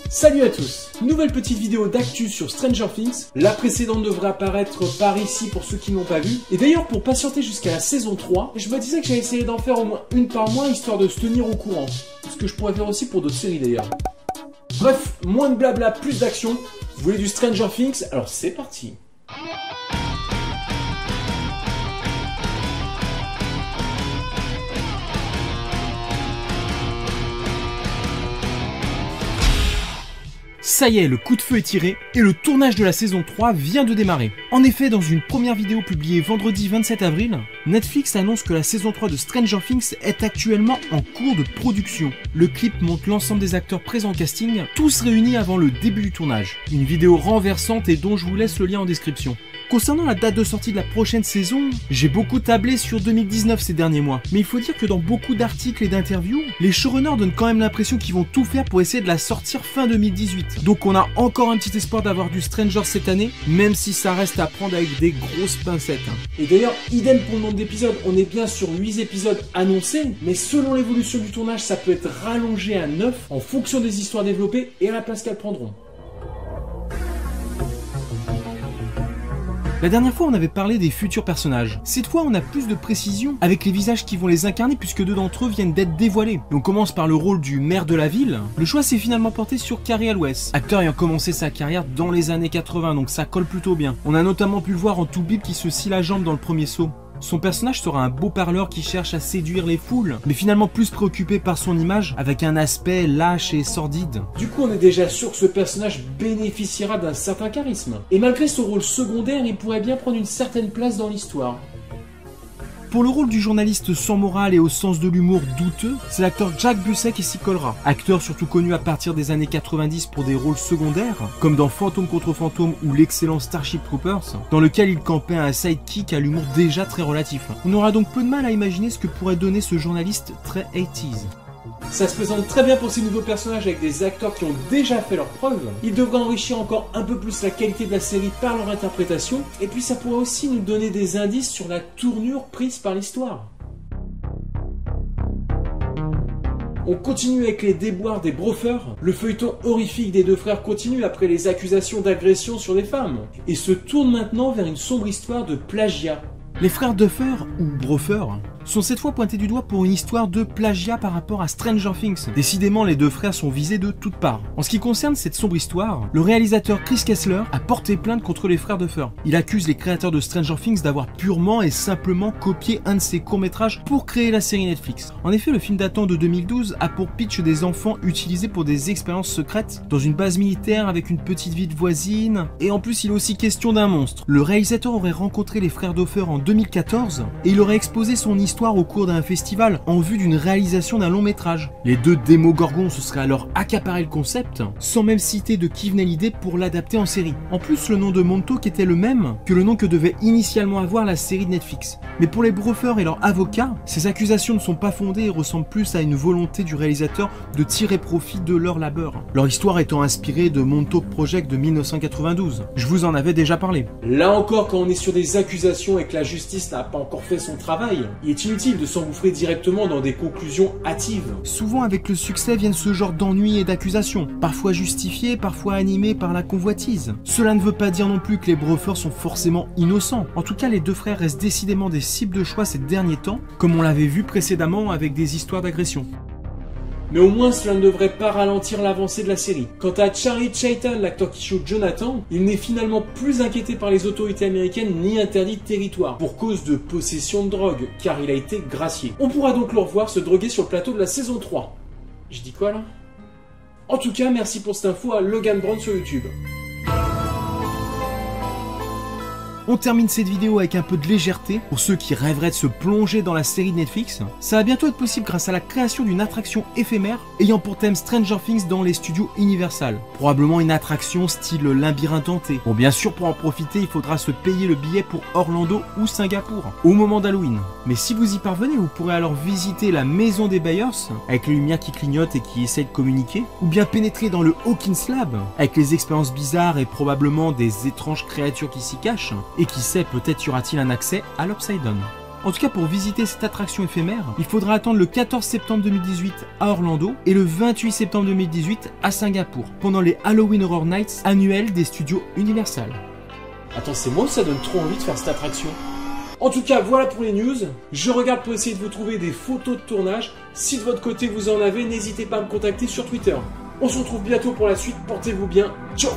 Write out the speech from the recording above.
Salut à tous, nouvelle petite vidéo d'actu sur Stranger Things. La précédente devrait apparaître par ici pour ceux qui n'ont pas vu. Et d'ailleurs pour patienter jusqu'à la saison 3, je me disais que j'allais essayer d'en faire au moins une par mois histoire de se tenir au courant. Ce que je pourrais faire aussi pour d'autres séries d'ailleurs. Bref, moins de blabla, plus d'action. Vous voulez du Stranger Things? Alors c'est parti. Ça y est, le coup de feu est tiré et le tournage de la saison 3 vient de démarrer. En effet, dans une première vidéo publiée vendredi 27 avril, Netflix annonce que la saison 3 de Stranger Things est actuellement en cours de production. Le clip montre l'ensemble des acteurs présents au casting, tous réunis avant le début du tournage. Une vidéo renversante et dont je vous laisse le lien en description. Concernant la date de sortie de la prochaine saison, j'ai beaucoup tablé sur 2019 ces derniers mois. Mais il faut dire que dans beaucoup d'articles et d'interviews, les showrunners donnent quand même l'impression qu'ils vont tout faire pour essayer de la sortir fin 2018. Donc on a encore un petit espoir d'avoir du Stranger cette année, même si ça reste à prendre avec des grosses pincettes. Et d'ailleurs, idem pour le nombre d'épisodes, on est bien sur 8 épisodes annoncés, mais selon l'évolution du tournage, ça peut être rallongé à 9 en fonction des histoires développées et à la place qu'elles prendront. La dernière fois, on avait parlé des futurs personnages. Cette fois, on a plus de précision avec les visages qui vont les incarner puisque deux d'entre eux viennent d'être dévoilés. Et on commence par le rôle du maire de la ville. Le choix s'est finalement porté sur Cary Elwes, acteur ayant commencé sa carrière dans les années 80, donc ça colle plutôt bien. On a notamment pu le voir en Two Bib qui se scie la jambe dans le premier saut. Son personnage sera un beau parleur qui cherche à séduire les foules, mais finalement plus préoccupé par son image avec un aspect lâche et sordide. Du coup, on est déjà sûr que ce personnage bénéficiera d'un certain charisme. Et malgré son rôle secondaire, il pourrait bien prendre une certaine place dans l'histoire. Pour le rôle du journaliste sans morale et au sens de l'humour douteux, c'est l'acteur Jack Busey qui s'y collera. Acteur surtout connu à partir des années 90 pour des rôles secondaires, comme dans Fantôme contre Fantôme ou l'excellent Starship Troopers, dans lequel il campait un sidekick à l'humour déjà très relatif. On aura donc peu de mal à imaginer ce que pourrait donner ce journaliste très 80s. Ça se présente très bien pour ces nouveaux personnages avec des acteurs qui ont déjà fait leurs preuves. Ils devraient enrichir encore un peu plus la qualité de la série par leur interprétation. Et puis ça pourrait aussi nous donner des indices sur la tournure prise par l'histoire. On continue avec les déboires des Brofers. Le feuilleton horrifique des deux frères continue après les accusations d'agression sur les femmes. Et se tourne maintenant vers une sombre histoire de plagiat. Les frères Duffer, ou Brofer, sont cette fois pointés du doigt pour une histoire de plagiat par rapport à Stranger Things. Décidément, les deux frères sont visés de toutes parts. En ce qui concerne cette sombre histoire, le réalisateur Chris Kessler a porté plainte contre les frères Duffer. Il accuse les créateurs de Stranger Things d'avoir purement et simplement copié un de ses courts-métrages pour créer la série Netflix. En effet, le film datant de 2012 a pour pitch des enfants utilisés pour des expériences secrètes dans une base militaire avec une petite ville voisine, et en plus il est aussi question d'un monstre. Le réalisateur aurait rencontré les frères Duffer en 2014 et il aurait exposé son histoire au cours d'un festival en vue d'une réalisation d'un long métrage. Les deux Démogorgons se seraient alors accaparé le concept, sans même citer de qui venait l'idée pour l'adapter en série. En plus, le nom de Montauk était le même que le nom que devait initialement avoir la série de Netflix. Mais pour les Brofers et leurs avocats, ces accusations ne sont pas fondées et ressemblent plus à une volonté du réalisateur de tirer profit de leur labeur. Leur histoire étant inspirée de Montauk Project de 1992. Je vous en avais déjà parlé. Là encore, quand on est sur des accusations et que la justice n'a pas encore fait son travail, il est inutile de s'engouffrer directement dans des conclusions hâtives. Souvent avec le succès viennent ce genre d'ennuis et d'accusations, parfois justifiés, parfois animés par la convoitise. Cela ne veut pas dire non plus que les Brofers sont forcément innocents. En tout cas, les deux frères restent décidément des cibles de choix ces derniers temps, comme on l'avait vu précédemment avec des histoires d'agression. Mais au moins cela ne devrait pas ralentir l'avancée de la série. Quant à Charlie Chaitin, l'acteur qui joue Jonathan, il n'est finalement plus inquiété par les autorités américaines ni interdit de territoire, pour cause de possession de drogue, car il a été gracié. On pourra donc le revoir se droguer sur le plateau de la saison 3. Je dis quoi là? En tout cas, merci pour cette info à Logan Brown sur YouTube. On termine cette vidéo avec un peu de légèreté pour ceux qui rêveraient de se plonger dans la série de Netflix. Ça va bientôt être possible grâce à la création d'une attraction éphémère ayant pour thème Stranger Things dans les studios Universal. Probablement une attraction style labyrinthe hanté. Bon, bien sûr, pour en profiter, il faudra se payer le billet pour Orlando ou Singapour au moment d'Halloween. Mais si vous y parvenez, vous pourrez alors visiter la maison des Byers avec les lumières qui clignotent et qui essayent de communiquer, ou bien pénétrer dans le Hawkins Lab avec les expériences bizarres et probablement des étranges créatures qui s'y cachent. Et qui sait, peut-être y aura-t-il un accès à l'Upside Down. En tout cas, pour visiter cette attraction éphémère, il faudra attendre le 14 septembre 2018 à Orlando et le 28 septembre 2018 à Singapour, pendant les Halloween Horror Nights annuels des studios Universal. Attends, c'est moi ou ça donne trop envie de faire cette attraction? En tout cas, voilà pour les news. Je regarde pour essayer de vous trouver des photos de tournage. Si de votre côté vous en avez, n'hésitez pas à me contacter sur Twitter. On se retrouve bientôt pour la suite. Portez-vous bien. Ciao!